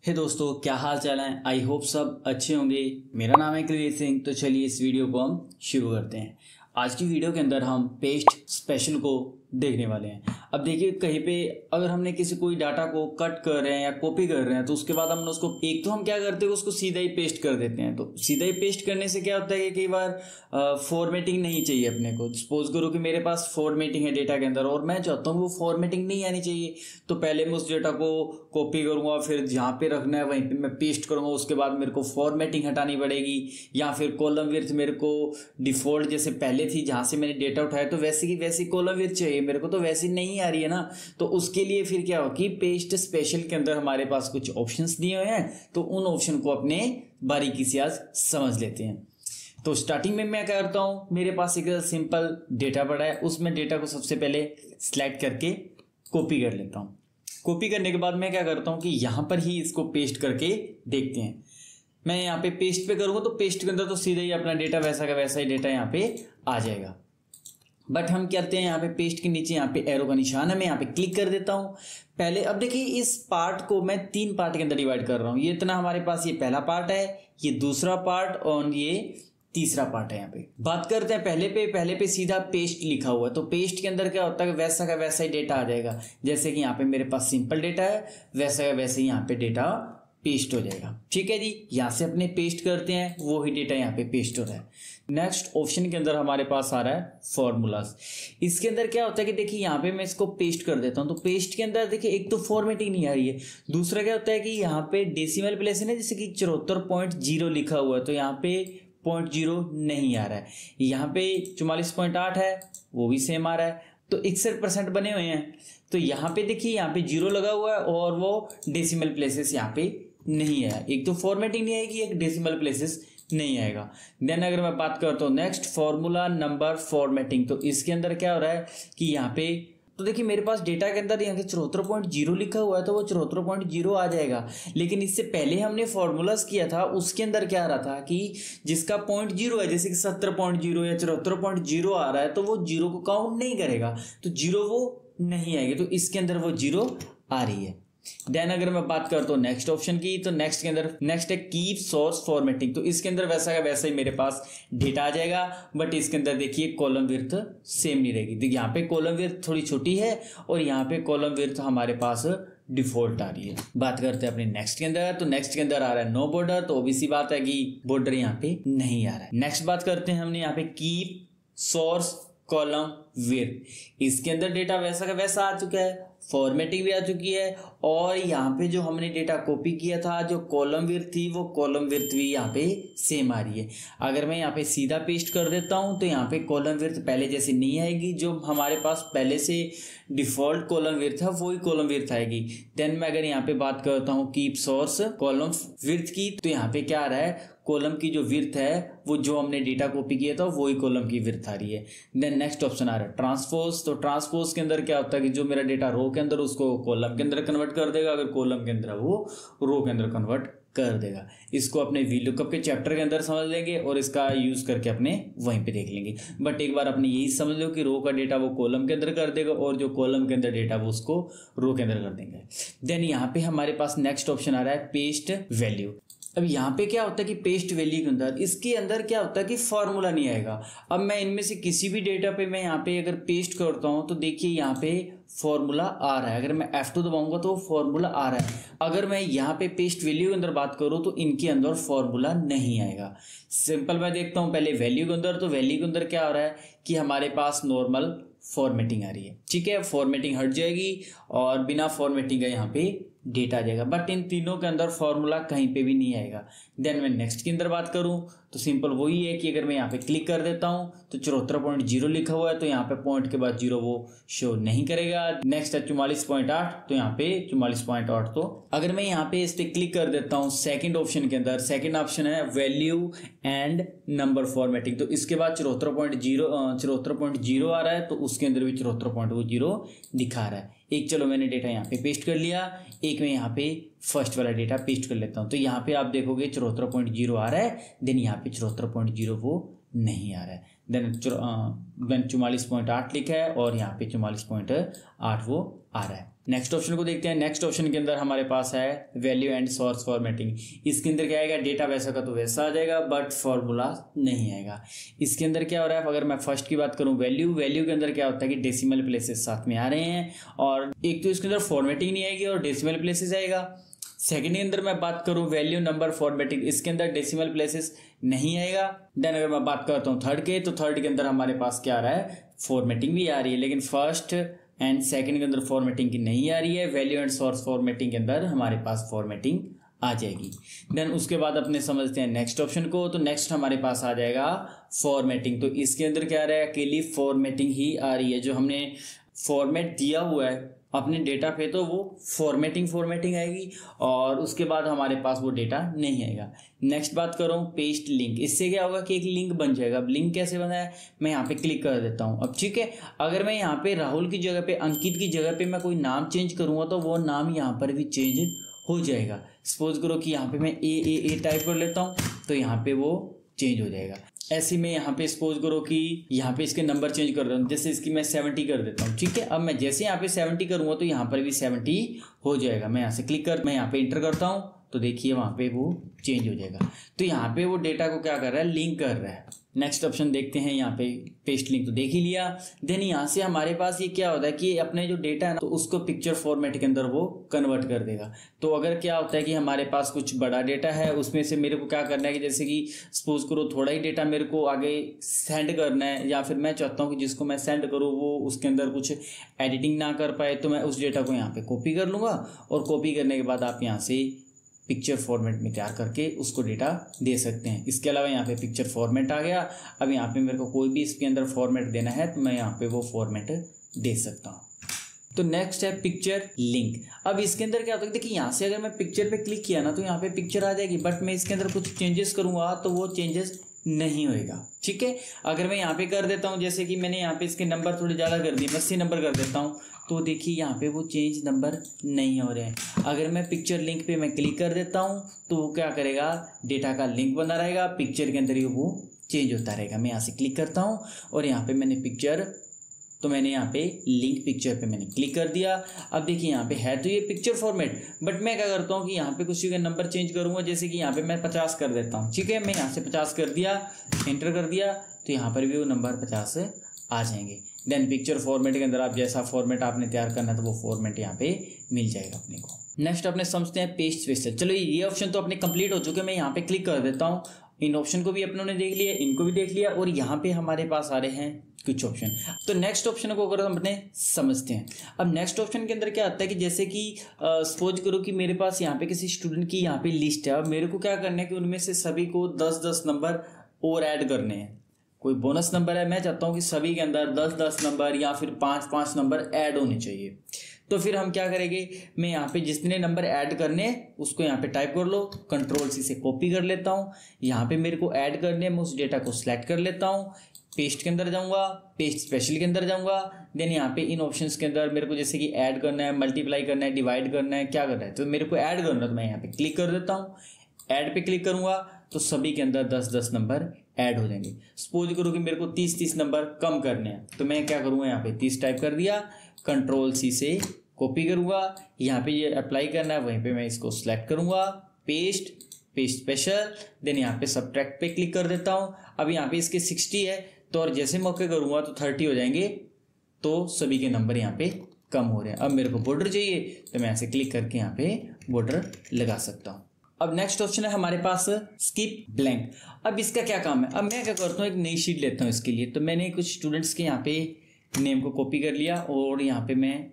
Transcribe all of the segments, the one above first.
हे दोस्तों, क्या हाल चाल है। आई होप सब अच्छे होंगे। मेरा नाम है कुलदीप सिंह। तो चलिए इस वीडियो को हम शुरू करते हैं। आज की वीडियो के अंदर हम पेस्ट स्पेशल को देखने वाले हैं। अब देखिए, कहीं पे अगर हमने किसी कोई डाटा को कट कर रहे हैं या कॉपी कर रहे हैं तो उसके बाद हमने उसको एक तो हम क्या करते हैं, उसको सीधा ही पेस्ट कर देते हैं। तो सीधा ही पेस्ट करने से क्या होता है कि कई बार फॉर्मेटिंग नहीं चाहिए अपने को। सपोज करो कि मेरे पास फॉर्मेटिंग है डेटा के अंदर और मैं चाहता हूँ वो फॉर्मेटिंग नहीं आनी चाहिए, तो पहले मैं उस डेटा को कॉपी करूँगा, फिर जहाँ पे रखना है वहीं पे मैं पेस्ट करूँगा। उसके बाद मेरे को फॉर्मेटिंग हटानी पड़ेगी, या फिर कॉलम विड्थ मेरे को डिफ़ॉल्ट जैसे पहले थी जहाँ से मैंने डेटा उठाया तो वैसी की वैसी कॉलम विड्थ चाहिए मेरे को, तो वैसी नहीं आ रही है ना। तो उसके लिए फिर क्या हो कि पेस्ट स्पेशल के अंदर हमारे पास कुछ ऑप्शंस दिए हुए हैं, तो उन ऑप्शन को अपने बारीकी से आज समझ लेते हैं। तो स्टार्टिंग में मैं क्या करता हूँ, मेरे पास एक सिंपल डेटा पड़ा है, उसमें डेटा को सबसे पहले सिलेक्ट करके कॉपी कर लेता हूँ। कॉपी करने के बाद मैं क्या करता हूँ कि यहाँ पर ही इसको पेस्ट करके देखते हैं। मैं यहाँ पे पेस्ट पे करूँगा तो पेस्ट के अंदर तो सीधे ही अपना डेटा वैसा का वैसा ही डेटा यहाँ पे आ जाएगा। बट हम क्या करते हैं, यहाँ पे पेस्ट के नीचे यहाँ पे एरो का निशान है, मैं यहाँ पे क्लिक कर देता हूँ। पहले अब देखिए, इस पार्ट को मैं 3 पार्ट के अंदर डिवाइड कर रहा हूँ। ये इतना हमारे पास ये पहला पार्ट है, ये दूसरा पार्ट और ये तीसरा पार्ट है। यहाँ पे बात करते हैं पहले पे सीधा पेस्ट लिखा हुआ है, तो पेस्ट के अंदर क्या होता है, वैसा का वैसा ही डेटा आ जाएगा। जैसे कि यहाँ पे मेरे पास सिंपल डेटा है, वैसा का वैसे ही यहाँ पे डेटा पेस्ट हो जाएगा। ठीक है जी, यहाँ से अपने पेस्ट करते हैं, वो ही डेटा यहाँ पे पेस्ट हो रहा है। नेक्स्ट ऑप्शन के अंदर हमारे पास आ रहा है फॉर्मूलाज। इसके अंदर क्या होता है कि देखिए, यहाँ पे मैं इसको पेस्ट कर देता हूँ, तो पेस्ट के अंदर देखिए एक तो फॉर्मेटिंग नहीं आ रही है, दूसरा क्या होता है कि यहाँ पे डेसिमल प्लेस है ना, जैसे कि 74.0 लिखा हुआ है तो यहाँ पे 0.0 नहीं आ रहा है। यहाँ पे 44.8 है, वो भी सेम आ रहा है, तो 61% बने हुए हैं। तो यहाँ पे देखिए, यहाँ पे 0 लगा हुआ है और वो डेसिमल प्लेसेस यहाँ पे नहीं आया। एक तो फॉर्मेटिंग नहीं आएगी, एक डेसिमल प्लेसेस नहीं आएगा। देन अगर मैं बात करता हूँ नेक्स्ट फॉर्मूला नंबर फॉर्मेटिंग, तो इसके अंदर क्या हो रहा है कि यहाँ पे तो देखिए मेरे पास डेटा के अंदर यहाँ के 74.0 लिखा हुआ है, तो वो 74.0 आ जाएगा। लेकिन इससे पहले हमने फॉर्मूलाज किया था, उसके अंदर क्या आ रहा था कि जिसका 0.0 है, जैसे कि 70.0 या 74.0 आ रहा है, तो वो 0 को काउंट नहीं करेगा, तो 0 वो नहीं आएगी। तो इसके अंदर वो 0 आ रही है। देन अगर मैं बात करता हूँ नेक्स्ट ऑप्शन की, तो नेक्स्ट के अंदर नेक्स्ट है कीप सोर्स फॉर्मेटिंग। तो इसके अंदर वैसा का वैसा ही मेरे पास डेटा आ जाएगा, बट इसके अंदर देखिए कॉलम विड्थ सेम नहीं रहेगी। देखिए यहाँ पे कॉलम विड्थ थोड़ी छोटी है और यहाँ पे कॉलम विड्थ हमारे पास डिफॉल्ट आ रही है। बात करते हैं अपने नेक्स्ट के अंदर, तो नेक्स्ट के अंदर आ रहा है नो बॉर्डर, तो ओबीसी बात है कि बॉर्डर यहाँ पे नहीं आ रहा है। नेक्स्ट बात करते हैं हमने यहाँ पे कीप सोर्स कॉलम विड्थ। इसके अंदर डेटा वैसा का वैसा आ चुका है, फॉर्मेटिंग भी आ चुकी है, और यहाँ पे जो हमने डेटा कॉपी किया था, जो कॉलम विड्थ थी, वो कॉलम विड्थ भी यहाँ पे सेम आ रही है। अगर मैं यहाँ पे सीधा पेस्ट कर देता हूँ तो यहाँ पे कॉलम विड्थ पहले जैसे नहीं आएगी, जो हमारे पास पहले से डिफॉल्ट कॉलम विड्थ है वही कॉलम विड्थ आएगी। देन मैं अगर यहाँ पे बात करता हूँ कीप सोर्स कॉलम विड्थ की, तो यहाँ पे क्या आ रहा है, कॉलम की जो विड्थ है वो जो हमने डेटा कॉपी किया था वही कॉलम की विड्थ आ रही है। देन नेक्स्ट ऑप्शन आ रहा है ट्रांसपोज। तो ट्रांसपोज के अंदर क्या होता है कि जो मेरा डेटा रो के अंदर उसको कॉलम के अंदर कन्वर्ट कर देगा, अगर कॉलम के अंदर वो रो के अंदर कन्वर्ट कर देगा। इसको अपने वीलुकअप के चैप्टर के अंदर समझ लेंगे और इसका यूज करके अपने वहीं पे देख लेंगे। बट एक बार अपने यही समझ लो कि रो का डेटा वो कॉलम के अंदर कर देगा और जो कॉलम के अंदर डेटा वो उसको रो के अंदर कर देंगे। देन यहाँ पे हमारे पास नेक्स्ट ऑप्शन आ रहा है पेस्ट वैल्यू। अब यहाँ पे क्या होता है कि पेस्ट वैल्यू के अंदर, इसके अंदर क्या होता है कि फॉर्मूला नहीं आएगा। अब मैं इनमें से किसी भी डेटा पे मैं यहाँ पे अगर पेस्ट करता हूँ तो देखिए यहाँ पे फॉर्मूला आ रहा है। अगर मैं F2 दबाऊंगा तो फॉर्मूला आ रहा है। अगर मैं यहाँ पे पेस्ट वैल्यू के अंदर बात करूँ तो इनके अंदर फॉर्मूला नहीं आएगा। सिंपल मैं देखता हूँ पहले वैल्यू के अंदर, तो वैल्यू के अंदर क्या हो रहा है कि हमारे पास नॉर्मल फॉर्मेटिंग आ रही है। ठीक है, फॉर्मेटिंग हट जाएगी और बिना फॉर्मेटिंग का यहाँ पे डेटा आ जाएगा। बट इन तीनों के अंदर फॉर्मूला कहीं पे भी नहीं आएगा। देन मैं नेक्स्ट के अंदर बात करूं तो सिंपल वही है कि अगर मैं यहाँ पे क्लिक कर देता हूं तो 74.0 लिखा हुआ है, तो यहाँ पे पॉइंट के बाद 0 वो शो नहीं करेगा। नेक्स्ट है 44.8, तो यहाँ पे 44.8। तो अगर मैं यहाँ पे इस पे क्लिक कर देता हूँ सेकेंड ऑप्शन के अंदर, सेकेंड ऑप्शन है वैल्यू एंड नंबर फॉर्मेटिंग, तो इसके बाद 74.0 आ रहा है, तो उसके अंदर भी 74.0 दिखा रहा है। एक चलो मैंने डेटा यहाँ पे पेस्ट कर लिया, एक मैं यहाँ पे फर्स्ट वाला डेटा पेस्ट कर लेता हूँ। तो यहाँ पे आप देखोगे 74.0 आ रहा है, देन यहाँ पे 74.0 वो नहीं आ रहा है। देन 44.8 लिखा है और यहाँ पे 44.8 वो आ रहा है। नेक्स्ट ऑप्शन को देखते हैं। नेक्स्ट ऑप्शन के अंदर हमारे पास है वैल्यू एंड सोर्स फॉर्मेटिंग। इसके अंदर क्या आएगा, डेटा वैसा का तो वैसा आ जाएगा बट फॉर्मूला नहीं आएगा। इसके अंदर क्या हो रहा है, अगर मैं फर्स्ट की बात करूं वैल्यू के अंदर क्या होता है कि डेसिमल प्लेसेस साथ में आ रहे हैं, और एक तो इसके अंदर फॉर्मेटिंग नहीं आएगी और डेसिमल प्लेसेस आएगा। सेकंड के अंदर मैं बात करूं वैल्यू नंबर फॉर्मेटिंग, इसके अंदर डेसिमल प्लेसेस नहीं आएगा। देन अगर मैं बात करता हूं थर्ड के, तो थर्ड के अंदर हमारे पास क्या आ रहा है, फॉर्मेटिंग भी आ रही है, लेकिन फर्स्ट एंड सेकंड के अंदर फॉर्मेटिंग की नहीं आ रही है। वैल्यू एंड सोर्स फॉर्मेटिंग के अंदर हमारे पास फॉर्मेटिंग आ जाएगी। देन उसके बाद अपने समझते हैं नेक्स्ट ऑप्शन को। तो नेक्स्ट हमारे पास आ जाएगा फॉर्मेटिंग। तो इसके अंदर क्या आ रहा है, अकेली फॉर्मेटिंग ही आ रही है। जो हमने फॉर्मेट दिया हुआ है अपने डेटा पे, तो वो फॉर्मेटिंग आएगी, और उसके बाद हमारे पास वो डेटा नहीं आएगा। नेक्स्ट बात करूँ पेस्ट लिंक, इससे क्या होगा कि एक लिंक बन जाएगा। अब लिंक कैसे बना है, मैं यहाँ पे क्लिक कर देता हूँ। अब ठीक है, अगर मैं यहाँ पे राहुल की जगह पे, अंकित की जगह पे मैं कोई नाम चेंज करूँगा तो वो नाम यहाँ पर भी चेंज हो जाएगा। सपोज करो कि यहाँ पे मैं ए टाइप कर लेता हूँ, तो यहाँ पे वो चेंज हो जाएगा। ऐसे में यहाँ पे सपोज करो कि यहाँ पे इसके नंबर चेंज कर रहा हूँ, जैसे इसकी मैं 70 कर देता हूँ। ठीक है, अब मैं जैसे यहाँ पे 70 करूँगा तो यहाँ पर भी 70 हो जाएगा। मैं यहाँ से क्लिक कर, मैं यहाँ पे इंटर करता हूँ, तो देखिए वहाँ पे वो चेंज हो जाएगा। तो यहाँ पे वो डेटा को क्या कर रहा है, लिंक कर रहा है। नेक्स्ट ऑप्शन देखते हैं, यहाँ पे पेस्ट लिंक तो देख ही लिया। देन यहाँ से हमारे पास ये क्या होता है कि अपने जो डेटा है ना, तो उसको पिक्चर फॉर्मेट के अंदर वो कन्वर्ट कर देगा। तो अगर क्या होता है कि हमारे पास कुछ बड़ा डेटा है, उसमें से मेरे को क्या करना है कि जैसे कि सपोज करो थोड़ा ही डेटा मेरे को आगे सेंड करना है, या फिर मैं चाहता हूँ कि जिसको मैं सेंड करूँ वो उसके अंदर कुछ एडिटिंग ना कर पाए, तो मैं उस डेटा को यहाँ पे कॉपी कर लूँगा, और कॉपी करने के बाद आप यहाँ से पिक्चर फॉर्मेट में तैयार करके उसको डेटा दे सकते हैं। इसके अलावा यहाँ पे पिक्चर फॉर्मेट आ गया। अब यहाँ पे मेरे को कोई भी इसके अंदर फॉर्मेट देना है तो मैं यहाँ पे वो फॉर्मेट दे सकता हूँ। तो नेक्स्ट है पिक्चर लिंक। अब इसके अंदर क्या होता है, देखिए यहाँ से अगर मैं पिक्चर पे क्लिक किया ना तो यहाँ पे पिक्चर आ जाएगी, बट मैं इसके अंदर कुछ चेंजेस करूँगा तो वो चेंजेस नहीं होएगा। ठीक है, अगर मैं यहाँ पे कर देता हूँ, जैसे कि मैंने यहाँ पे इसके नंबर थोड़े ज़्यादा कर दिए, 80 नंबर कर देता हूँ, तो देखिए यहाँ पे वो चेंज नंबर नहीं हो रहे हैं। अगर मैं पिक्चर लिंक पे मैं क्लिक कर देता हूँ तो वो क्या करेगा, डेटा का लिंक बना रहेगा, पिक्चर के अंदर ही वो चेंज होता रहेगा। मैं यहाँ से क्लिक करता हूँ और यहाँ पे मैंने पिक्चर, तो मैंने यहाँ पे लिंक पिक्चर पे मैंने क्लिक कर दिया। अब देखिए यहाँ पे है तो ये पिक्चर फॉर्मेट, बट मैं क्या करता हूँ कि यहाँ पे कुछ का नंबर चेंज करूँगा, जैसे कि यहाँ पे मैं 50 कर देता हूँ। ठीक है, मैं यहाँ से 50 कर दिया, एंटर कर दिया, तो यहाँ पर भी वो नंबर 50 आ जाएंगे। देन पिक्चर फॉर्मेट के अंदर आप जैसा फॉर्मेट आपने तैयार करना है तो वो फॉर्मेट यहाँ पे मिल जाएगा अपने को। नेक्स्ट अपने समझते हैं पेस्ट स्पेशल। चलो ये ऑप्शन तो अपने कंप्लीट हो चुके हैं, मैं यहाँ पे क्लिक कर देता हूँ। इन ऑप्शन को भी अपनों ने देख लिया, इनको भी देख लिया, और यहाँ पे हमारे पास आ रहे हैं कुछ ऑप्शन। तो नेक्स्ट ऑप्शन को अगर हम अपने समझते हैं, अब नेक्स्ट ऑप्शन के अंदर क्या आता है कि जैसे कि सपोज करो कि मेरे पास यहाँ पे किसी स्टूडेंट की यहाँ पे लिस्ट है, और मेरे को क्या करना है कि उनमें से सभी को 10-10 नंबर और ऐड करने हैं। कोई बोनस नंबर है, मैं चाहता हूँ कि सभी के अंदर 10-10 नंबर या फिर 5-5 नंबर ऐड होने चाहिए। तो फिर हम क्या करेंगे, मैं यहाँ पे जितने नंबर ऐड करने उसको यहाँ पे टाइप कर लो, Ctrl+C से कॉपी कर लेता हूँ। यहाँ पे मेरे को ऐड करने, मैं उस डेटा को सिलेक्ट कर लेता हूँ, पेस्ट के अंदर जाऊँगा, पेस्ट स्पेशल के अंदर जाऊँगा। देन यहाँ पे इन ऑप्शंस के अंदर मेरे को जैसे कि ऐड करना है, मल्टीप्लाई करना है, डिवाइड करना है, क्या करना है, तो मेरे को ऐड करना है, तो मैं यहाँ पे क्लिक कर देता हूँ। ऐड पे क्लिक करूँगा तो सभी के अंदर 10-10 नंबर ऐड हो जाएंगे। सपोज करो कि मेरे को 30-30 नंबर कम करने हैं, तो मैं क्या करूँगा, यहाँ पे 30 टाइप कर दिया, Ctrl+C से कॉपी करूँगा, यहाँ पे ये अप्लाई करना है, वहीं पे मैं इसको सिलेक्ट करूँगा, पेस्ट स्पेशल, देन यहाँ पे सब्ट्रैक्ट पे क्लिक कर देता हूँ। अब यहाँ पे इसके 60 है, तो और जैसे मौके करूँगा तो 30 हो जाएंगे, तो सभी के नंबर यहाँ पे कम हो रहे हैं। अब मेरे को बॉर्डर चाहिए तो मैं ऐसे क्लिक करके यहाँ पे बॉर्डर लगा सकता हूँ। अब नेक्स्ट ऑप्शन है हमारे पास स्किप ब्लैंक। अब इसका क्या काम है, अब मैं क्या करता हूँ, एक नई शीट लेता हूँ इसके लिए। तो मैंने कुछ स्टूडेंट्स के यहाँ पे नेम को कॉपी कर लिया और यहाँ पे मैं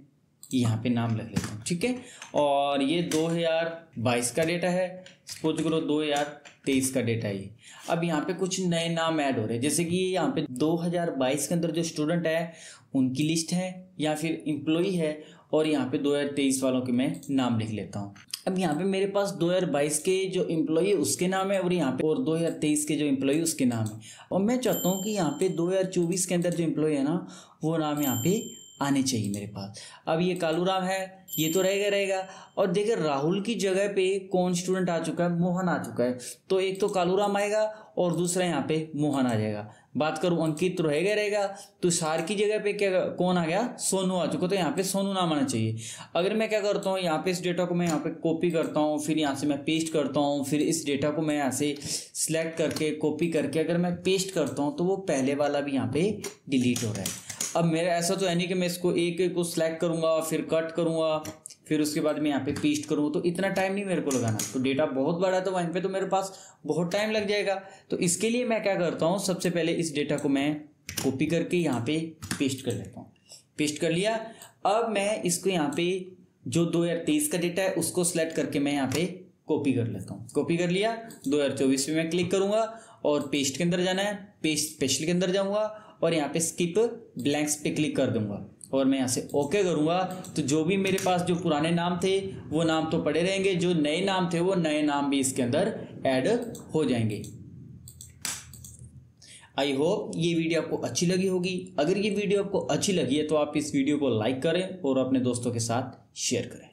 यहाँ पे नाम लिख लेता हूँ। ठीक है, और ये 2022 का डेटा है, सपोज करो 2023 का डेटा है। अब यहाँ पे कुछ नए नाम ऐड हो रहे हैं, जैसे कि यहाँ पे 2022 के अंदर जो स्टूडेंट है उनकी लिस्ट है या फिर एम्प्लॉई है, और यहाँ पे 2023 वालों के मैं नाम लिख लेता हूँ। अब यहाँ पे मेरे पास 2022 के जो एम्प्लॉई है उसके नाम है, और यहाँ पे और 2023 के जो एम्प्लॉई उसके नाम है। और मैं चाहता हूँ कि यहाँ पे 2024 के अंदर जो एम्प्लॉई है ना, वो नाम यहाँ पे आने चाहिए मेरे पास। अब ये कालूराम है, ये तो रहेगा। और देखिए राहुल की जगह पे कौन स्टूडेंट आ चुका है, मोहन आ चुका है। तो एक तो कालूराम आएगा और दूसरा यहाँ पे मोहन आ जाएगा। बात करूं अंकित तो रहेगा। तुषार की जगह पे क्या कौन आ गया, सोनू आ चुका, तो यहाँ पे सोनू नाम आना चाहिए। अगर मैं क्या करता हूँ, यहाँ पे इस डेटा को मैं यहाँ पे कॉपी करता हूँ, फिर यहाँ से मैं पेस्ट करता हूँ, फिर इस डेटा को मैं यहाँ से सिलेक्ट करके कॉपी करके अगर मैं पेस्ट करता हूँ तो वो पहले वाला भी यहाँ पे डिलीट हो रहा है। अब मेरा ऐसा तो है नहीं कि मैं इसको एक एक को सिलेक्ट करूंगा, फिर कट करूंगा, फिर उसके बाद मैं यहाँ पे पेस्ट करूँगा, तो इतना टाइम नहीं मेरे को लगाना। तो डेटा बहुत बड़ा है तो वहीं पे तो मेरे पास बहुत टाइम लग जाएगा। तो इसके लिए मैं क्या करता हूँ, सबसे पहले इस डेटा को मैं कॉपी करके यहाँ पे पेस्ट कर लेता हूँ। पेस्ट कर लिया। अब मैं इसको यहाँ पे जो 2023 का डेटा है उसको सिलेक्ट करके मैं यहाँ पे कॉपी कर लेता हूँ। कॉपी कर लिया, 2024 पे मैं क्लिक करूंगा और पेस्ट के अंदर जाना है, पेस्ट स्पेशल के अंदर जाऊंगा और यहाँ पे स्किप ब्लैंक्स पे क्लिक कर दूंगा और मैं यहाँ से ओके करूंगा। तो जो भी मेरे पास जो पुराने नाम थे वो नाम तो पड़े रहेंगे, जो नए नाम थे वो नए नाम भी इसके अंदर ऐड हो जाएंगे। आई होप ये वीडियो आपको अच्छी लगी होगी। अगर ये वीडियो आपको अच्छी लगी है तो आप इस वीडियो को लाइक करें और अपने दोस्तों के साथ शेयर करें।